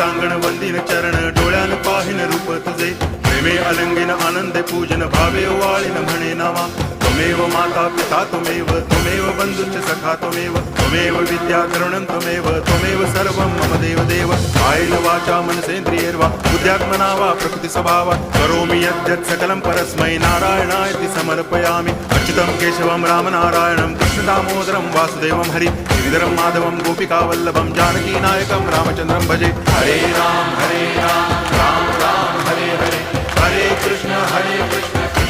सांगण वंदिन चरण डोळ्यान पाहिन रूप तुझे प्रेमे अलंगिन आनंदे पूजन भावे वाळीन म्हणे नावा त्वमेव माता पिता त्वमेव बंधुश्च सखा त्वमेव विद्या करुणं त्वमेव सर्वं मम देव कायेन वाचा मनसेन्द्रियैर्वा बुद्ध्यात्मना वा प्रकृति स्वभावात् करोमि यद्यत् सकलं परस्मै नारायणायति समर्पयामि अच्युतं केशवं रामनारायणं कृष्णदामोदरं वासुदेवं हरि गिरिधरं माधवं गोपिकावल्लभं जानकीनायकं रामचन्द्रं भजे हरे राम राम राम हरे हरे हरे कृष्ण